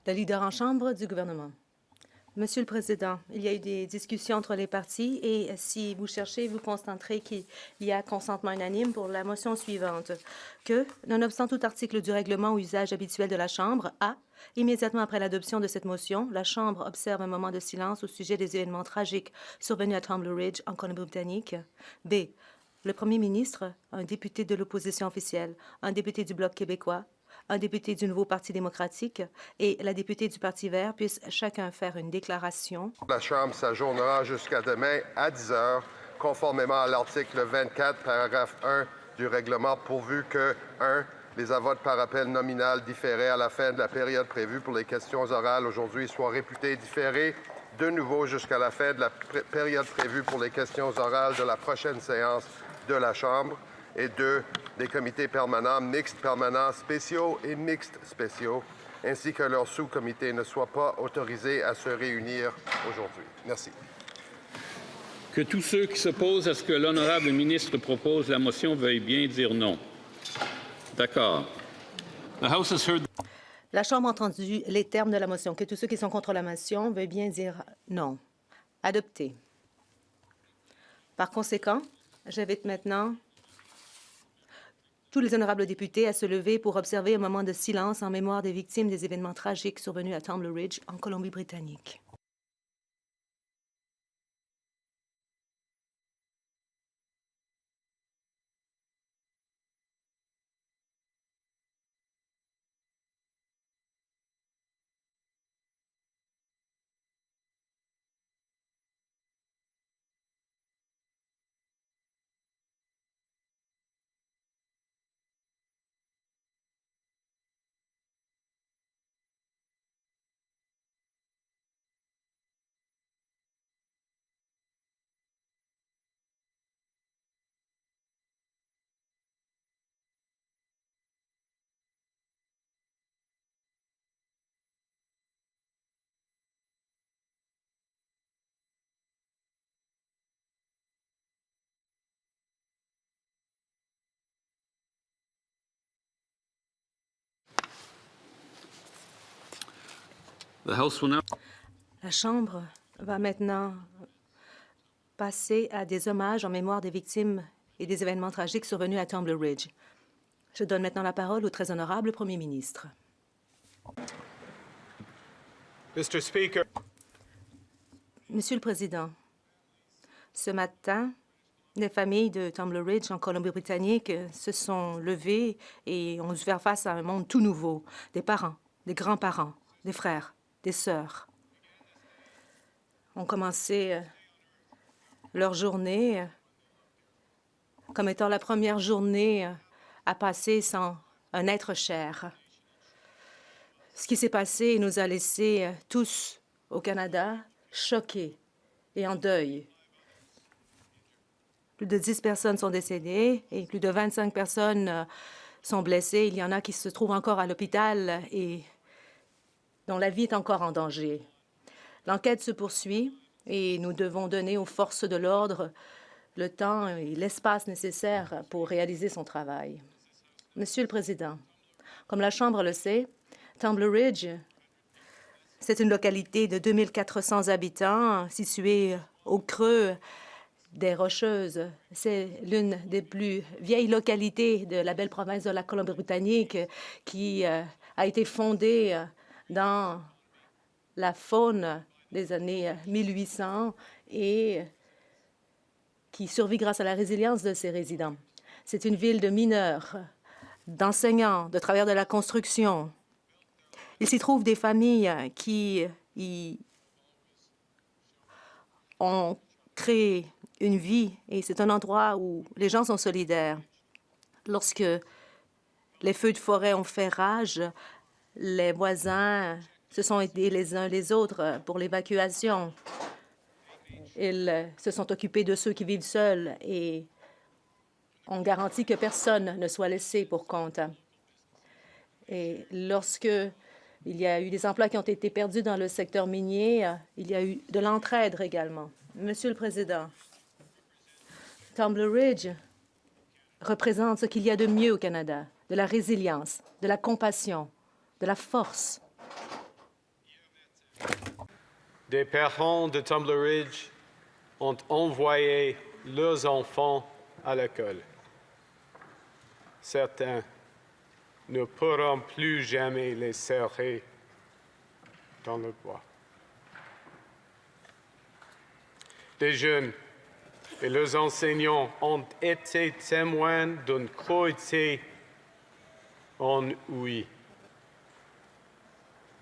Le leader en chambre du gouvernement. Monsieur le Président, il y a eu des discussions entre les partis et si vous cherchez, vous constaterez qu'il y a consentement unanime pour la motion suivante, que, nonobstant tout article du règlement ou usage habituel de la Chambre, A, immédiatement après l'adoption de cette motion, la Chambre observe un moment de silence au sujet des événements tragiques survenus à Tumbler Ridge, en Colombie-Britannique. B, le Premier ministre, un député de l'opposition officielle, un député du Bloc québécois, un député du Nouveau Parti démocratique et la députée du Parti vert puissent chacun faire une déclaration. La Chambre s'ajournera jusqu'à demain à 10 heures, conformément à l'article 24, paragraphe 1 du règlement, pourvu que 1. Les votes par appel nominal différés à la fin de la période prévue pour les questions orales aujourd'hui soient réputés différés de nouveau jusqu'à la fin de la période prévue pour les questions orales de la prochaine séance de la Chambre. Et 2. Des comités permanents, mixtes permanents, spéciaux et mixtes spéciaux, ainsi que leurs sous-comités ne soient pas autorisés à se réunir aujourd'hui. Merci. Que tous ceux qui s'opposent à ce que l'honorable ministre propose la motion veuillent bien dire non. D'accord. La Chambre a entendu les termes de la motion. Que tous ceux qui sont contre la motion veuillent bien dire non. Adopté. Par conséquent, j'invite maintenant tous les honorables députés à se lever pour observer un moment de silence en mémoire des victimes des événements tragiques survenus à Tumbler Ridge, en Colombie-Britannique. La Chambre va maintenant passer à des hommages en mémoire des victimes et des événements tragiques survenus à Tumbler Ridge. Je donne maintenant la parole au très honorable Premier ministre. Mr. Speaker. Monsieur le Président, ce matin, les familles de Tumbler Ridge en Colombie-Britannique se sont levées et ont dû faire face à un monde tout nouveau. Des parents, des grands-parents, des frères, des sœurs ont commencé leur journée comme étant la première journée à passer sans un être cher. Ce qui s'est passé nous a laissés tous au Canada choqués et en deuil. Plus de 10 personnes sont décédées et plus de 25 personnes sont blessées. Il y en a qui se trouvent encore à l'hôpital et dont la vie est encore en danger. L'enquête se poursuit et nous devons donner aux forces de l'ordre le temps et l'espace nécessaires pour réaliser son travail. Monsieur le Président, comme la Chambre le sait, Tumbler Ridge, c'est une localité de 2400 habitants située au creux des Rocheuses. C'est l'une des plus vieilles localités de la belle province de la Colombie-Britannique qui a été fondée dans la faune des années 1800 et qui survit grâce à la résilience de ses résidents. C'est une ville de mineurs, d'enseignants, de travailleurs de la construction. Il s'y trouve des familles qui y ont créé une vie et c'est un endroit où les gens sont solidaires. Lorsque les feux de forêt ont fait rage, les voisins se sont aidés les uns les autres pour l'évacuation. Ils se sont occupés de ceux qui vivent seuls et ont garanti que personne ne soit laissé pour compte. Et lorsque il y a eu des emplois qui ont été perdus dans le secteur minier, il y a eu de l'entraide également. Monsieur le Président, Tumbler Ridge représente ce qu'il y a de mieux au Canada, de la résilience, de la compassion, de la force. Des parents de Tumbler Ridge ont envoyé leurs enfants à l'école. Certains ne pourront plus jamais les serrer dans le bois. Des jeunes et leurs enseignants ont été témoins d'une cruauté inouïe.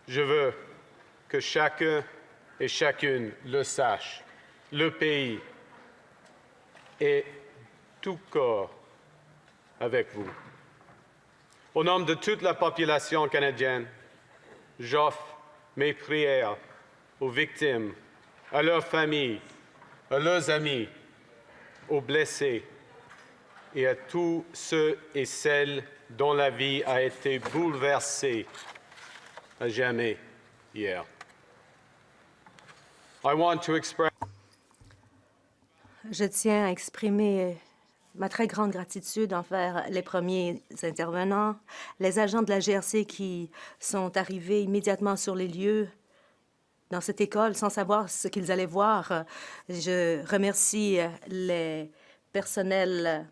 Je veux que chacun et chacune le sache. Le pays est tout corps avec vous. Au nom de toute la population canadienne, j'offre mes prières aux victimes, à leurs familles, à leurs amis, aux blessés et à tous ceux et celles dont la vie a été bouleversée à jamais hier. I want to express Je tiens à exprimer ma très grande gratitude envers les premiers intervenants, les agents de la GRC qui sont arrivés immédiatement sur les lieux dans cette école sans savoir ce qu'ils allaient voir. Je remercie les personnels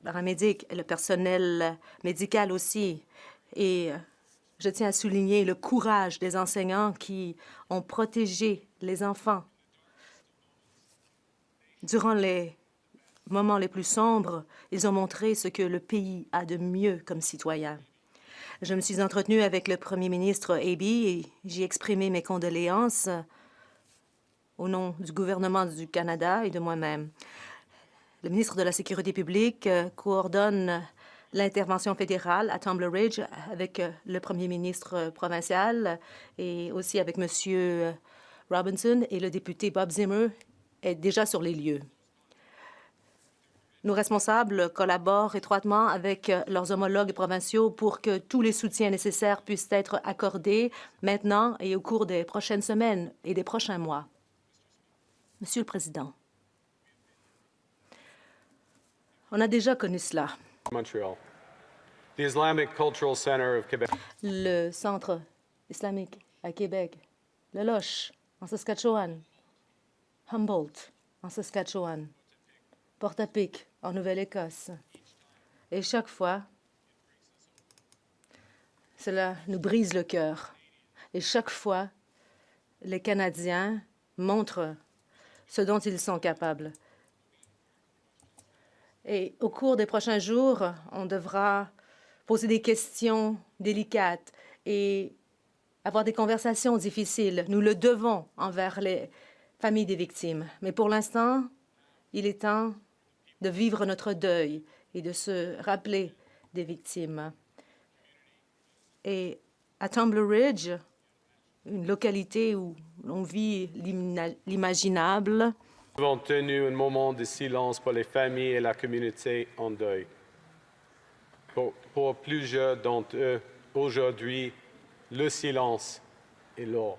paramédics, le personnel médical aussi. Et je tiens à souligner le courage des enseignants qui ont protégé les enfants. Durant les moments les plus sombres, ils ont montré ce que le pays a de mieux comme citoyen. Je me suis entretenue avec le premier ministre Abiy et j'ai exprimé mes condoléances au nom du gouvernement du Canada et de moi-même. Le ministre de la Sécurité publique coordonne l'intervention fédérale à Tumbler Ridge avec le premier ministre provincial et aussi avec M. Robinson, et le député Bob Zimmer est déjà sur les lieux. Nos responsables collaborent étroitement avec leurs homologues provinciaux pour que tous les soutiens nécessaires puissent être accordés maintenant et au cours des prochaines semaines et des prochains mois. Monsieur le Président, on a déjà connu cela. Montreal. The Islamic Cultural Center of Quebec. Le Centre islamique à Québec, le Loche en Saskatchewan, Humboldt en Saskatchewan, Portapique en Nouvelle-Écosse. Et chaque fois, cela nous brise le cœur. Et chaque fois, les Canadiens montrent ce dont ils sont capables. Et au cours des prochains jours, on devra poser des questions délicates et avoir des conversations difficiles. Nous le devons envers les familles des victimes. Mais pour l'instant, il est temps de vivre notre deuil et de se rappeler des victimes. Et à Tumbler Ridge, une localité où l'on vit l'imaginable, Nous avons tenu un moment de silence pour les familles et la communauté en deuil. Pour plusieurs d'entre eux, aujourd'hui, le silence est lourd.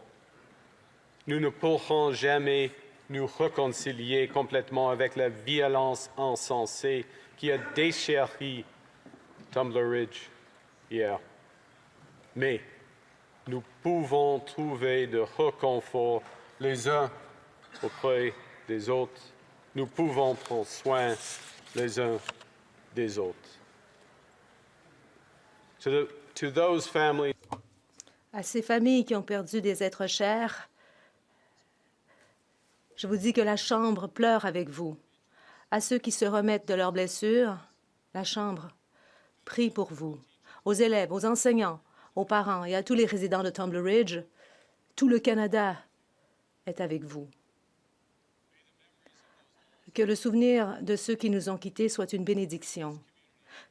Nous ne pourrons jamais nous réconcilier complètement avec la violence insensée qui a déchiré Tumbler Ridge hier. Mais nous pouvons trouver de réconfort les uns auprès des autres. Nous pouvons prendre soin les uns des autres. To those families, à ces familles qui ont perdu des êtres chers, je vous dis que la Chambre pleure avec vous. À ceux qui se remettent de leurs blessures, la Chambre prie pour vous. Aux élèves, aux enseignants, aux parents et à tous les résidents de Tumbler Ridge, tout le Canada est avec vous. Que le souvenir de ceux qui nous ont quittés soit une bénédiction.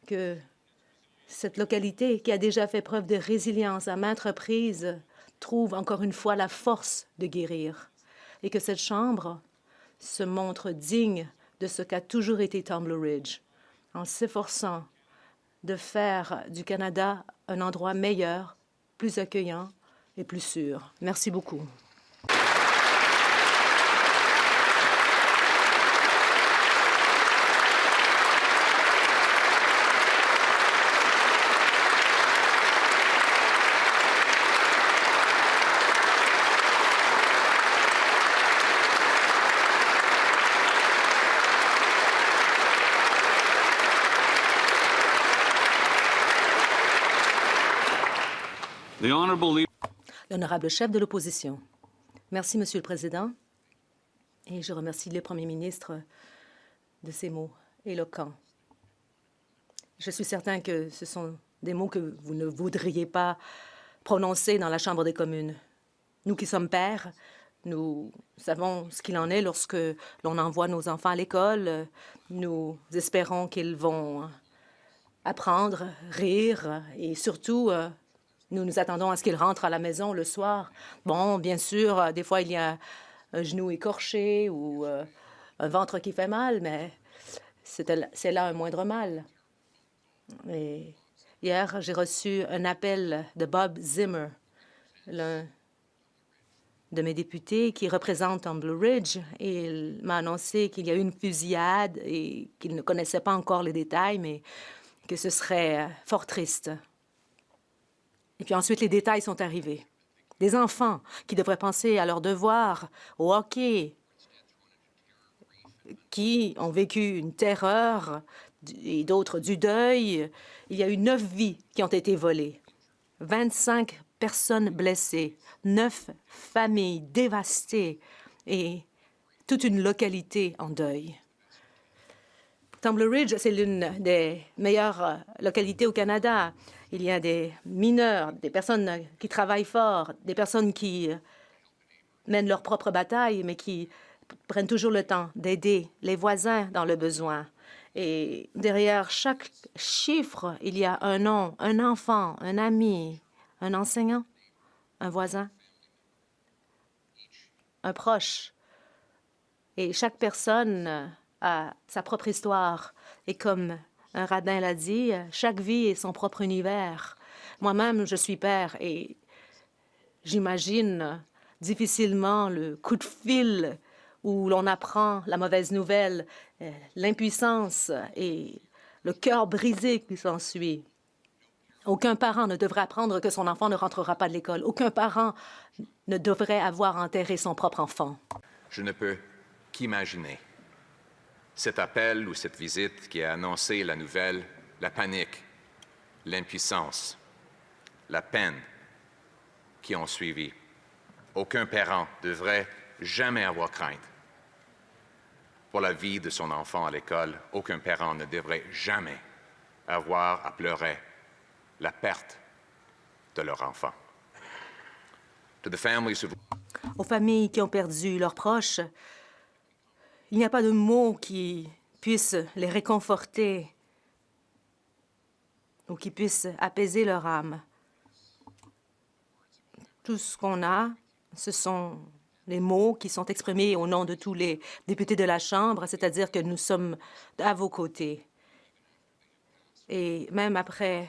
Que cette localité, qui a déjà fait preuve de résilience à maintes reprises, trouve encore une fois la force de guérir. Et que cette Chambre se montre digne de ce qu'a toujours été Tumbler Ridge, en s'efforçant de faire du Canada un endroit meilleur, plus accueillant et plus sûr. Merci beaucoup. The honourable leader. L'honorable chef de l'opposition. Merci, Monsieur le Président. Et je remercie le Premier ministre de ces mots éloquents. Je suis certain que ce sont des mots que vous ne voudriez pas prononcer dans la Chambre des communes. Nous qui sommes pères, nous savons ce qu'il en est lorsque l'on envoie nos enfants à l'école. Nous espérons qu'ils vont apprendre, rire et surtout, nous nous attendons à ce qu'ils rentrent à la maison le soir. Bon, bien sûr, des fois, il y a un genou écorché ou un ventre qui fait mal, mais c'est là un moindre mal. Et hier, j'ai reçu un appel de Bob Zimmer, l'un de mes députés qui représente Tumbler Ridge, et il m'a annoncé qu'il y a eu une fusillade et qu'il ne connaissait pas encore les détails, mais que ce serait fort triste. Et puis ensuite, les détails sont arrivés. Des enfants qui devraient penser à leurs devoirs, au hockey, qui ont vécu une terreur et d'autres du deuil. Il y a eu 9 vies qui ont été volées, 25 personnes blessées, 9 familles dévastées et toute une localité en deuil. Tumbler Ridge, c'est l'une des meilleures localités au Canada. Il y a des mineurs, des personnes qui travaillent fort, des personnes qui mènent leur propre bataille, mais qui prennent toujours le temps d'aider les voisins dans le besoin. Et derrière chaque chiffre, il y a un nom, un enfant, un ami, un enseignant, un voisin, un proche. Et chaque personne a sa propre histoire. Et comme un rabbin l'a dit, chaque vie est son propre univers. Moi-même, je suis père et j'imagine difficilement le coup de fil où l'on apprend la mauvaise nouvelle, l'impuissance et le cœur brisé qui s'ensuit. Aucun parent ne devrait apprendre que son enfant ne rentrera pas de l'école. Aucun parent ne devrait avoir enterré son propre enfant. Je ne peux qu'imaginer cet appel ou cette visite qui a annoncé la nouvelle, la panique, l'impuissance, la peine qui ont suivi. Aucun parent ne devrait jamais avoir crainte pour la vie de son enfant à l'école. Aucun parent ne devrait jamais avoir à pleurer la perte de leur enfant. To the families who... Aux familles qui ont perdu leurs proches, il n'y a pas de mots qui puissent les réconforter ou qui puissent apaiser leur âme. Tout ce qu'on a, ce sont les mots qui sont exprimés au nom de tous les députés de la Chambre, c'est-à-dire que nous sommes à vos côtés. Et même après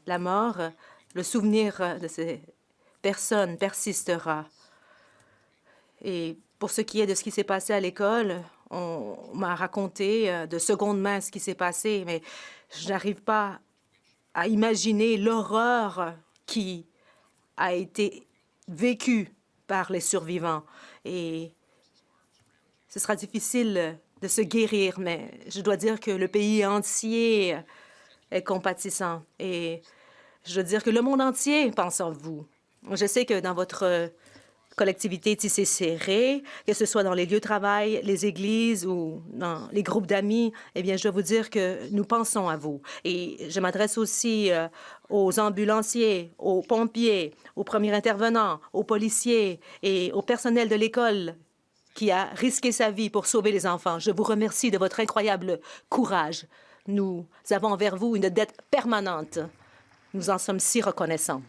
la mort, le souvenir de ces personnes persistera. Et pour ce qui est de ce qui s'est passé à l'école, on m'a raconté de seconde main ce qui s'est passé, mais je n'arrive pas à imaginer l'horreur qui a été vécue par les survivants. Et ce sera difficile de se guérir, mais je dois dire que le pays entier est compatissant. Et je dois dire que le monde entier pense en vous. Je sais que dans votre collectivité tissée serrée, que ce soit dans les lieux de travail, les églises ou dans les groupes d'amis, eh bien, je dois vous dire que nous pensons à vous. Et je m'adresse aussi aux ambulanciers, aux pompiers, aux premiers intervenants, aux policiers et au personnel de l'école qui a risqué sa vie pour sauver les enfants. Je vous remercie de votre incroyable courage. Nous avons envers vous une dette permanente. Nous en sommes si reconnaissants.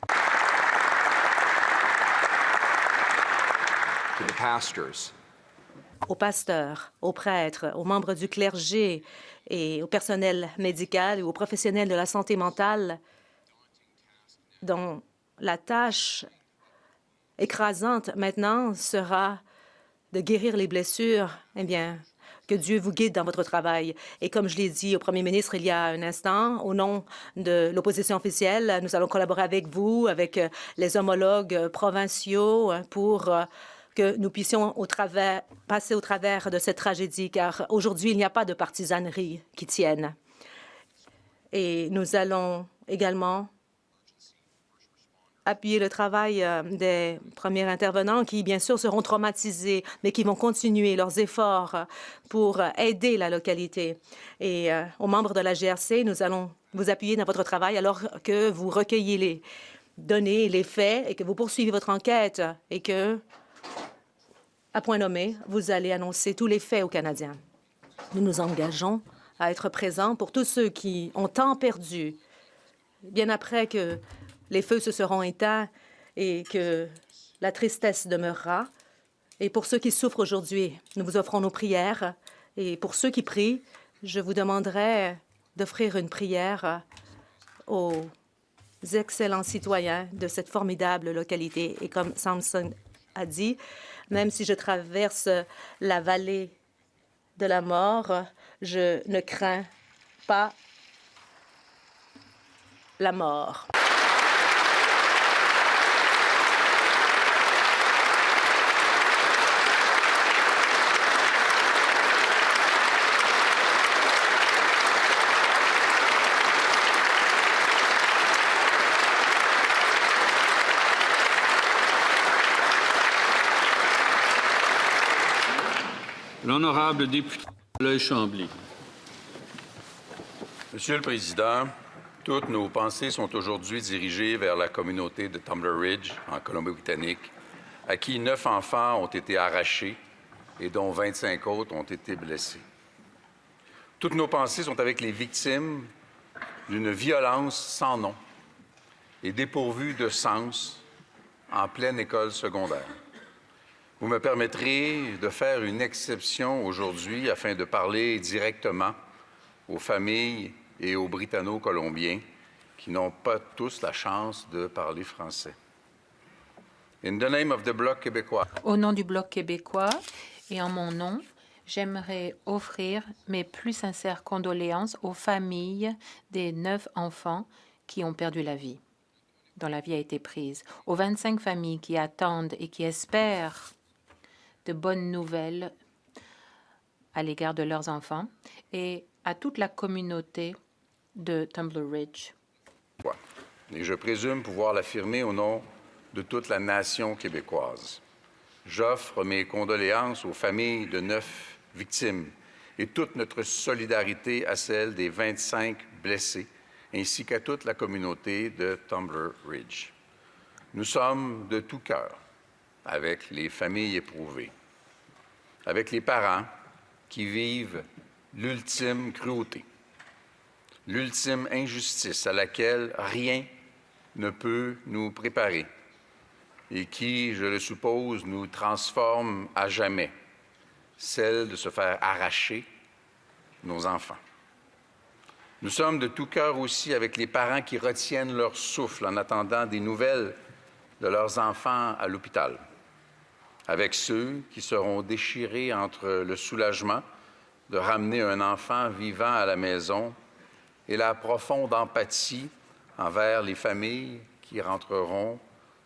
To the pastors. Aux pasteurs, aux prêtres, aux membres du clergé et au personnel médical et aux professionnels de la santé mentale dont la tâche écrasante maintenant sera de guérir les blessures, eh bien, que Dieu vous guide dans votre travail. Et comme je l'ai dit au premier ministre il y a un instant, au nom de l'opposition officielle, nous allons collaborer avec vous, avec les homologues provinciaux pour que nous puissions passer au travers de cette tragédie, car aujourd'hui, il n'y a pas de partisanerie qui tienne. Et nous allons également appuyer le travail des premiers intervenants qui, bien sûr, seront traumatisés, mais qui vont continuer leurs efforts pour aider la localité. Et aux membres de la GRC, nous allons vous appuyer dans votre travail alors que vous recueillez les données, les faits et que vous poursuivez votre enquête et que, à point nommé, vous allez annoncer tous les faits aux Canadiens. Nous nous engageons à être présents pour tous ceux qui ont tant perdu, bien après que les feux se seront éteints et que la tristesse demeurera. Et pour ceux qui souffrent aujourd'hui, nous vous offrons nos prières. Et pour ceux qui prient, je vous demanderai d'offrir une prière aux excellents citoyens de cette formidable localité. Et comme Samson a dit, même si je traverse la vallée de la mort, je ne crains pas la mort. L'honorable député Chambly. Monsieur le Président, toutes nos pensées sont aujourd'hui dirigées vers la communauté de Tumbler Ridge, en Colombie-Britannique, à qui 9 enfants ont été arrachés et dont 25 autres ont été blessés. Toutes nos pensées sont avec les victimes d'une violence sans nom et dépourvue de sens en pleine école secondaire. Vous me permettrez de faire une exception aujourd'hui afin de parler directement aux familles et aux Britanno-Colombiens qui n'ont pas tous la chance de parler français. In the name of the Bloc québécois. Au nom du Bloc québécois et en mon nom, j'aimerais offrir mes plus sincères condoléances aux familles des 9 enfants qui ont perdu la vie, dont la vie a été prise, aux 25 familles qui attendent et qui espèrent de bonnes nouvelles à l'égard de leurs enfants et à toute la communauté de Tumbler Ridge. Et je présume pouvoir l'affirmer au nom de toute la nation québécoise. J'offre mes condoléances aux familles de 9 victimes et toute notre solidarité à celles des 25 blessés, ainsi qu'à toute la communauté de Tumbler Ridge. Nous sommes de tout cœur avec les familles éprouvées, avec les parents qui vivent l'ultime cruauté, l'ultime injustice à laquelle rien ne peut nous préparer et qui, je le suppose, nous transforme à jamais, celle de se faire arracher nos enfants. Nous sommes de tout cœur aussi avec les parents qui retiennent leur souffle en attendant des nouvelles de leurs enfants à l'hôpital, avec ceux qui seront déchirés entre le soulagement de ramener un enfant vivant à la maison et la profonde empathie envers les familles qui rentreront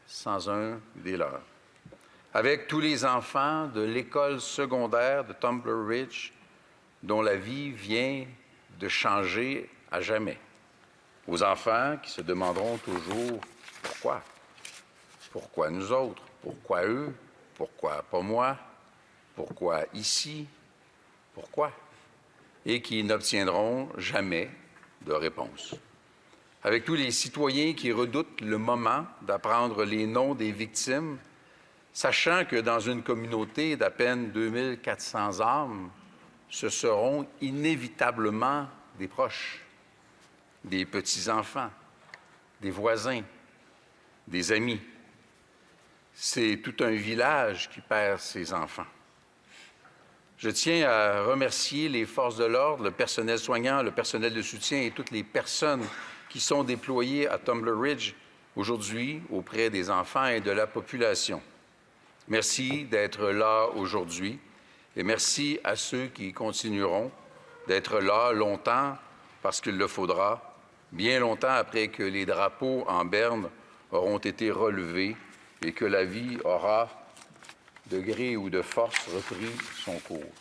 sans un des leurs. Avec tous les enfants de l'école secondaire de Tumbler Ridge dont la vie vient de changer à jamais. Aux enfants qui se demanderont toujours pourquoi. Pourquoi nous autres? Pourquoi eux? Pourquoi pas moi? Pourquoi ici? Pourquoi? Et qui n'obtiendront jamais de réponse. Avec tous les citoyens qui redoutent le moment d'apprendre les noms des victimes, sachant que dans une communauté d'à peine 2400 âmes, ce seront inévitablement des proches, des petits-enfants, des voisins, des amis. C'est tout un village qui perd ses enfants. Je tiens à remercier les forces de l'ordre, le personnel soignant, le personnel de soutien et toutes les personnes qui sont déployées à Tumbler Ridge aujourd'hui auprès des enfants et de la population. Merci d'être là aujourd'hui et merci à ceux qui continueront d'être là longtemps parce qu'il le faudra, bien longtemps après que les drapeaux en berne auront été relevés et que la vie aura, de gré ou de force, repris son cours.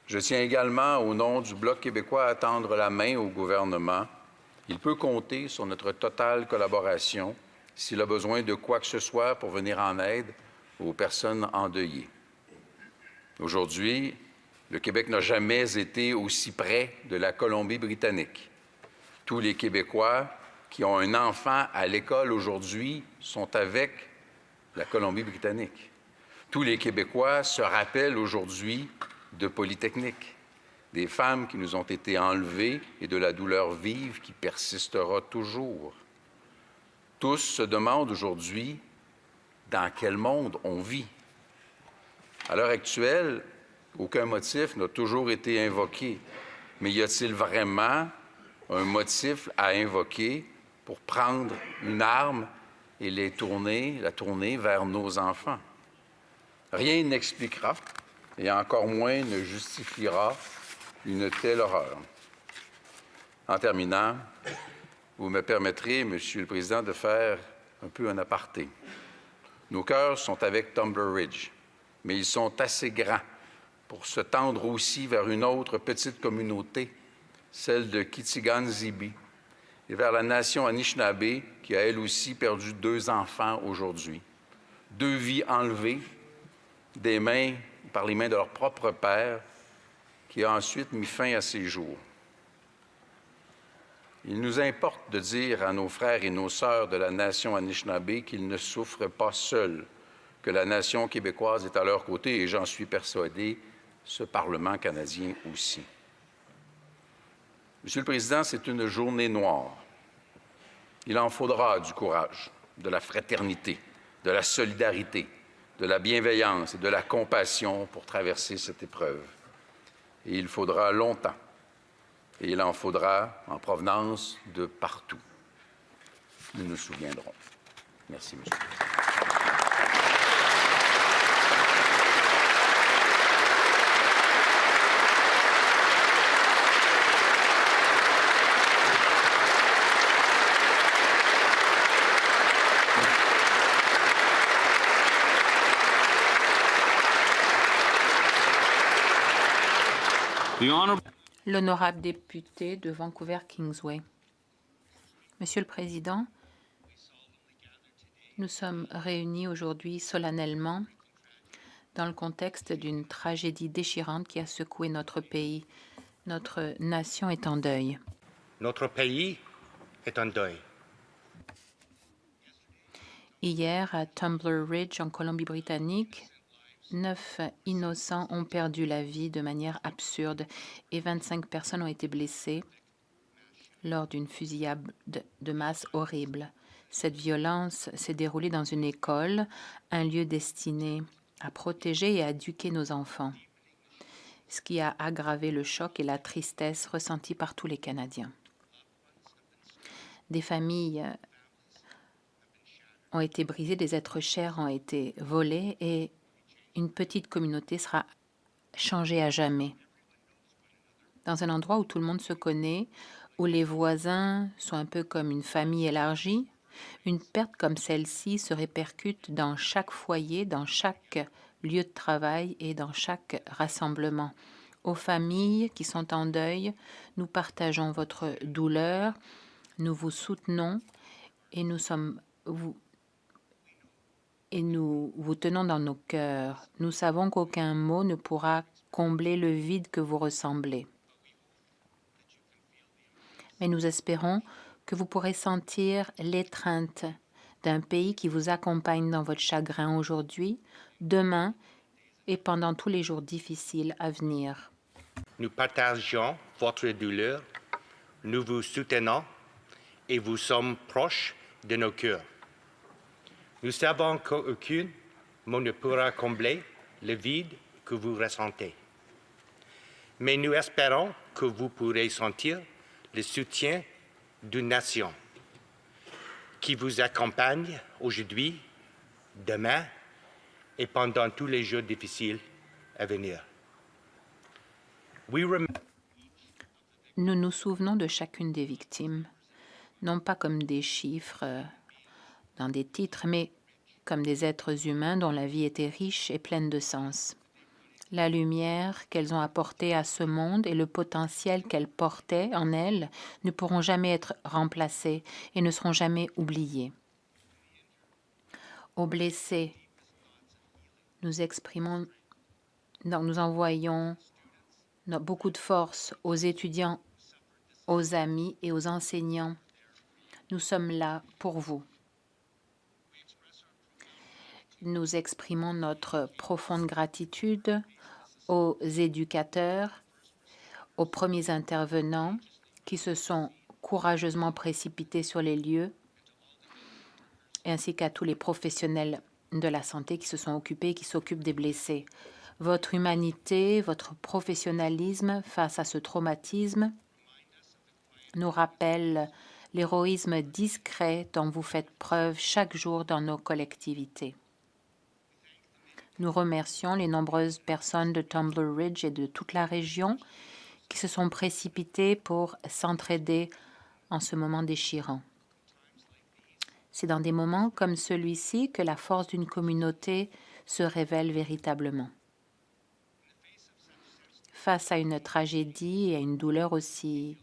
Je tiens également, au nom du Bloc québécois, à tendre la main au gouvernement. Il peut compter sur notre totale collaboration s'il a besoin de quoi que ce soit pour venir en aide aux personnes endeuillées. Aujourd'hui, le Québec n'a jamais été aussi près de la Colombie-Britannique. Tous les Québécois qui ont un enfant à l'école aujourd'hui sont avec la Colombie-Britannique. Tous les Québécois se rappellent aujourd'hui de Polytechnique, des femmes qui nous ont été enlevées et de la douleur vive qui persistera toujours. Tous se demandent aujourd'hui dans quel monde on vit. À l'heure actuelle, aucun motif n'a toujours été invoqué. Mais y a-t-il vraiment un motif à invoquer pour prendre une arme et la tourner vers nos enfants? Rien n'expliquera, et encore moins ne justifiera une telle horreur. En terminant, vous me permettrez, Monsieur le Président, de faire un peu un aparté. Nos cœurs sont avec Tumbler Ridge, mais ils sont assez grands pour se tendre aussi vers une autre petite communauté, celle de Kitigan-Zibi, et vers la nation Anishinaabe, qui a elle aussi perdu 2 enfants aujourd'hui. 2 vies enlevées par les mains de leur propre père, qui a ensuite mis fin à ses jours. Il nous importe de dire à nos frères et nos sœurs de la nation Anishinaabe qu'ils ne souffrent pas seuls, que la nation québécoise est à leur côté, et j'en suis persuadé, ce Parlement canadien aussi. Monsieur le Président, c'est une journée noire. Il en faudra du courage, de la fraternité, de la solidarité, de la bienveillance et de la compassion pour traverser cette épreuve. Et il faudra longtemps. Et il en faudra en provenance de partout. Nous nous souviendrons. Merci, Monsieur le Président. L'honorable député de Vancouver-Kingsway. Monsieur le Président, nous sommes réunis aujourd'hui solennellement dans le contexte d'une tragédie déchirante qui a secoué notre pays. Notre nation est en deuil. Notre pays est en deuil. Hier, à Tumbler Ridge, en Colombie-Britannique, 9 innocents ont perdu la vie de manière absurde et 25 personnes ont été blessées lors d'une fusillade de masse horrible. Cette violence s'est déroulée dans une école, un lieu destiné à protéger et à éduquer nos enfants, ce qui a aggravé le choc et la tristesse ressentis par tous les Canadiens. Des familles ont été brisées, des êtres chers ont été volés et une petite communauté sera changée à jamais. Dans un endroit où tout le monde se connaît, où les voisins sont un peu comme une famille élargie, une perte comme celle-ci se répercute dans chaque foyer, dans chaque lieu de travail et dans chaque rassemblement. Aux familles qui sont en deuil, nous partageons votre douleur, nous vous soutenons et nous vous tenons dans nos cœurs. Nous savons qu'aucun mot ne pourra combler le vide que vous ressemblez. Mais nous espérons que vous pourrez sentir l'étreinte d'un pays qui vous accompagne dans votre chagrin aujourd'hui, demain et pendant tous les jours difficiles à venir. Nous partageons votre douleur, nous vous soutenons et vous sommes proches de nos cœurs. Nous savons qu'aucun mot ne pourra combler le vide que vous ressentez. Mais nous espérons que vous pourrez sentir le soutien d'une nation qui vous accompagne aujourd'hui, demain et pendant tous les jours difficiles à venir. Nous nous souvenons de chacune des victimes, non pas comme des chiffres dans des titres, mais comme des êtres humains dont la vie était riche et pleine de sens. La lumière qu'elles ont apportée à ce monde et le potentiel qu'elles portaient en elles ne pourront jamais être remplacés et ne seront jamais oubliés. aux blessés. Nous envoyons beaucoup de force aux étudiants, aux amis et aux enseignants. Nous sommes là pour vous. Nous exprimons notre profonde gratitude aux éducateurs, aux premiers intervenants qui se sont courageusement précipités sur les lieux, ainsi qu'à tous les professionnels de la santé qui se sont occupés, qui s'occupent des blessés. Votre humanité, votre professionnalisme face à ce traumatisme nous rappelle l'héroïsme discret dont vous faites preuve chaque jour dans nos collectivités. Nous remercions les nombreuses personnes de Tumbler Ridge et de toute la région qui se sont précipitées pour s'entraider en ce moment déchirant. C'est dans des moments comme celui-ci que la force d'une communauté se révèle véritablement. Face à une tragédie et à une douleur aussi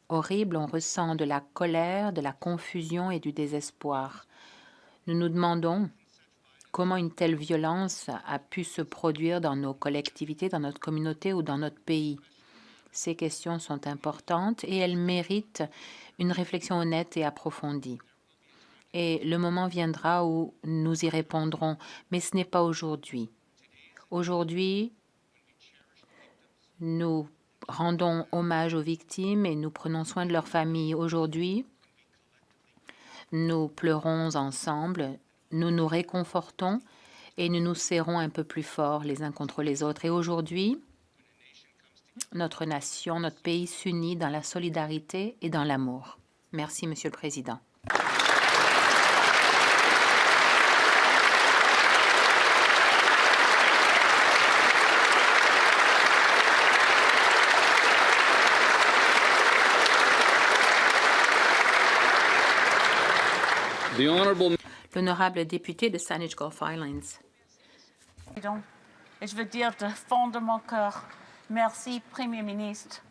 horrible, on ressent de la colère, de la confusion et du désespoir. Nous nous demandons comment une telle violence a pu se produire dans nos collectivités, dans notre communauté ou dans notre pays. Ces questions sont importantes et elles méritent une réflexion honnête et approfondie. Et le moment viendra où nous y répondrons, mais ce n'est pas aujourd'hui. Aujourd'hui, nous rendons hommage aux victimes et nous prenons soin de leurs familles. Aujourd'hui, nous pleurons ensemble, nous nous réconfortons et nous nous serrons un peu plus fort les uns contre les autres. Et aujourd'hui, notre nation, notre pays s'unit dans la solidarité et dans l'amour. Merci, Monsieur le Président. L'honorable député de Saanich Gulf Islands. Et je veux dire de fond de mon cœur, merci, Premier ministre,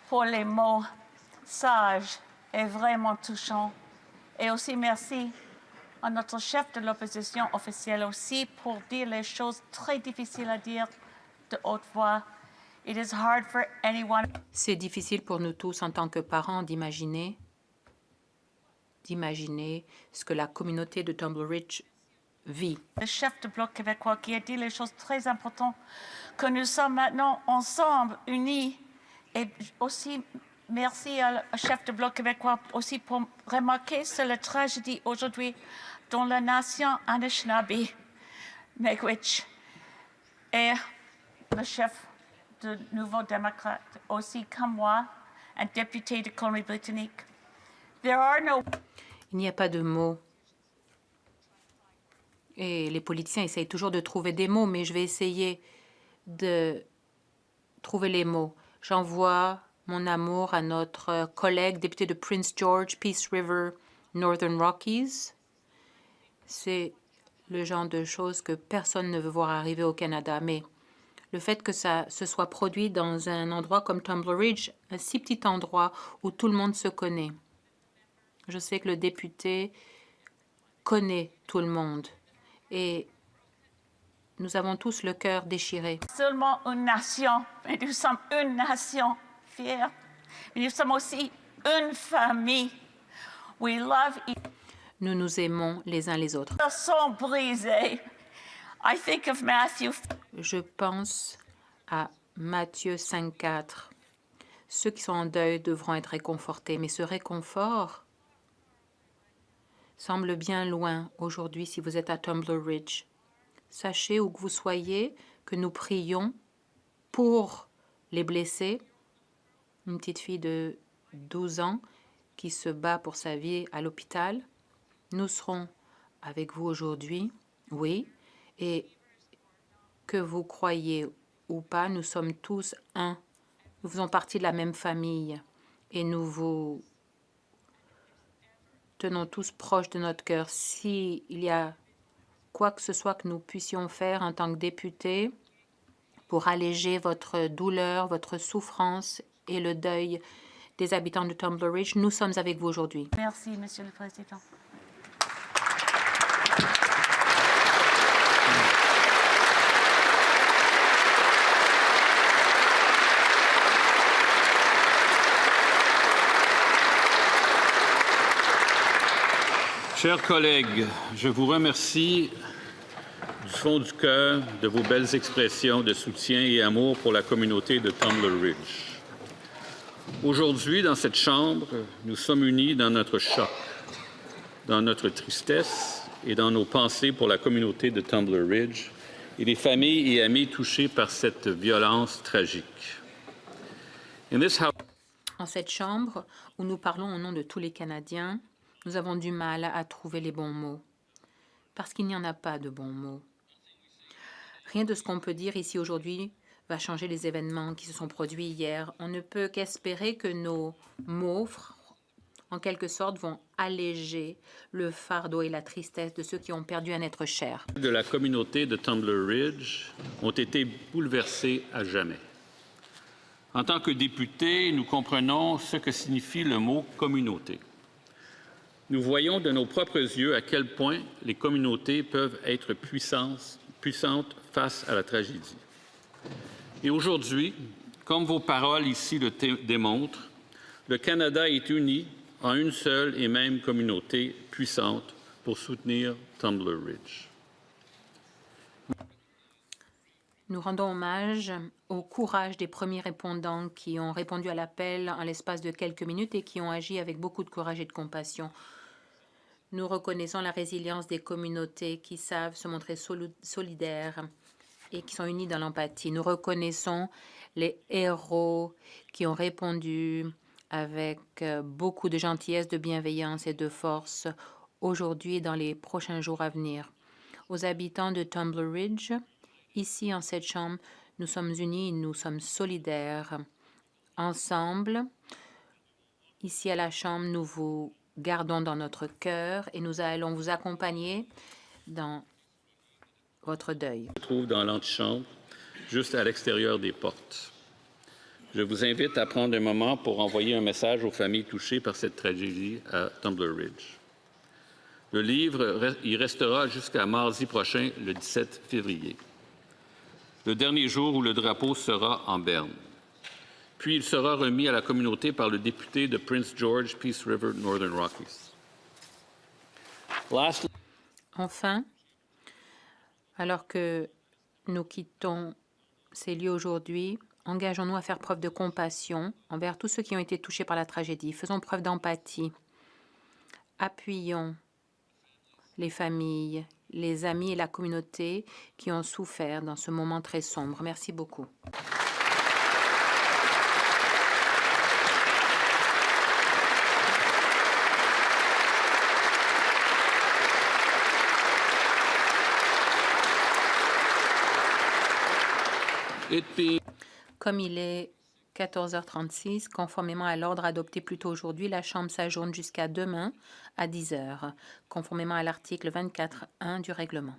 pour les mots sages et vraiment touchants. Et aussi merci à notre chef de l'opposition officielle aussi pour dire les choses très difficiles à dire de haute voix. It is hard for anyone. C'est difficile pour nous tous en tant que parents d'imaginer ce que la communauté de Tumbler Ridge vit. Le chef de Bloc québécois qui a dit les choses très importantes, que nous sommes maintenant ensemble, unis. Et aussi, merci au chef de Bloc québécois aussi pour remarquer sur la tragédie aujourd'hui dans la nation Anishinaabe, Miigwech. Et le chef de Nouveau Démocrate, aussi comme moi, un député de Colombie-Britannique. There are no... Il n'y a pas de mots. Et les politiciens essayent toujours de trouver des mots, mais je vais essayer de trouver les mots. J'envoie mon amour à notre collègue député de Prince George, Peace River, Northern Rockies. C'est le genre de choses que personne ne veut voir arriver au Canada, mais le fait que ça se soit produit dans un endroit comme Tumbler Ridge, un si petit endroit où tout le monde se connaît. Je sais que le député connaît tout le monde et nous avons tous le cœur déchiré. Seulement une nation, mais nous sommes une nation fière. Mais nous sommes aussi une famille. We love each other. Nous nous aimons les uns les autres. Sont brisés. I think of Matthew. Je pense à Matthieu 5,4. Ceux qui sont en deuil devront être réconfortés, mais ce réconfort semble bien loin aujourd'hui si vous êtes à Tumbler Ridge. Sachez où que vous soyez que nous prions pour les blessés. Une petite fille de 12 ans qui se bat pour sa vie à l'hôpital. Nous serons avec vous aujourd'hui, oui, et que vous croyez ou pas, nous sommes tous un. Nous faisons partie de la même famille et nous vous tenons tous proches de notre cœur. S'il y a quoi que ce soit que nous puissions faire en tant que députés pour alléger votre douleur, votre souffrance et le deuil des habitants de Tumbler Ridge, nous sommes avec vous aujourd'hui. Merci, Monsieur le Président. Chers collègues, je vous remercie du fond du cœur de vos belles expressions de soutien et amour pour la communauté de Tumbler Ridge. Aujourd'hui, dans cette Chambre, nous sommes unis dans notre choc, dans notre tristesse et dans nos pensées pour la communauté de Tumbler Ridge et les familles et amis touchés par cette violence tragique. En cette Chambre, où nous parlons au nom de tous les Canadiens, nous avons du mal à trouver les bons mots, parce qu'il n'y en a pas de bons mots. Rien de ce qu'on peut dire ici aujourd'hui va changer les événements qui se sont produits hier. On ne peut qu'espérer que nos mots, en quelque sorte, vont alléger le fardeau et la tristesse de ceux qui ont perdu un être cher. De la communauté de Tumbler Ridge ont été bouleversés à jamais. En tant que députés, nous comprenons ce que signifie le mot « communauté ». Nous voyons de nos propres yeux à quel point les communautés peuvent être puissantes face à la tragédie. Et aujourd'hui, comme vos paroles ici le démontrent, le Canada est uni en une seule et même communauté puissante pour soutenir Tumbler Ridge. Nous rendons hommage au courage des premiers répondants qui ont répondu à l'appel en l'espace de quelques minutes et qui ont agi avec beaucoup de courage et de compassion. Nous reconnaissons la résilience des communautés qui savent se montrer solidaires et qui sont unies dans l'empathie. Nous reconnaissons les héros qui ont répondu avec beaucoup de gentillesse, de bienveillance et de force aujourd'hui et dans les prochains jours à venir. Aux habitants de Tumbler Ridge, ici en cette Chambre, nous sommes unis, nous sommes solidaires. Ensemble, ici à la Chambre, nous vous gardons dans notre cœur et nous allons vous accompagner dans votre deuil. Je me trouve dans l'antichambre, juste à l'extérieur des portes. Je vous invite à prendre un moment pour envoyer un message aux familles touchées par cette tragédie à Tumbler Ridge. Le livre y restera jusqu'à mardi prochain, le 17 février, le dernier jour où le drapeau sera en berne. Puis il sera remis à la communauté par le député de Prince George, Peace River, Northern Rockies. Enfin, alors que nous quittons ces lieux aujourd'hui, engageons-nous à faire preuve de compassion envers tous ceux qui ont été touchés par la tragédie. Faisons preuve d'empathie. Appuyons les familles, les amis et la communauté qui ont souffert dans ce moment très sombre. Merci beaucoup. Comme il est 14h36, conformément à l'ordre adopté plus tôt aujourd'hui, la Chambre s'ajourne jusqu'à demain à 10h, conformément à l'article 24.1 du règlement.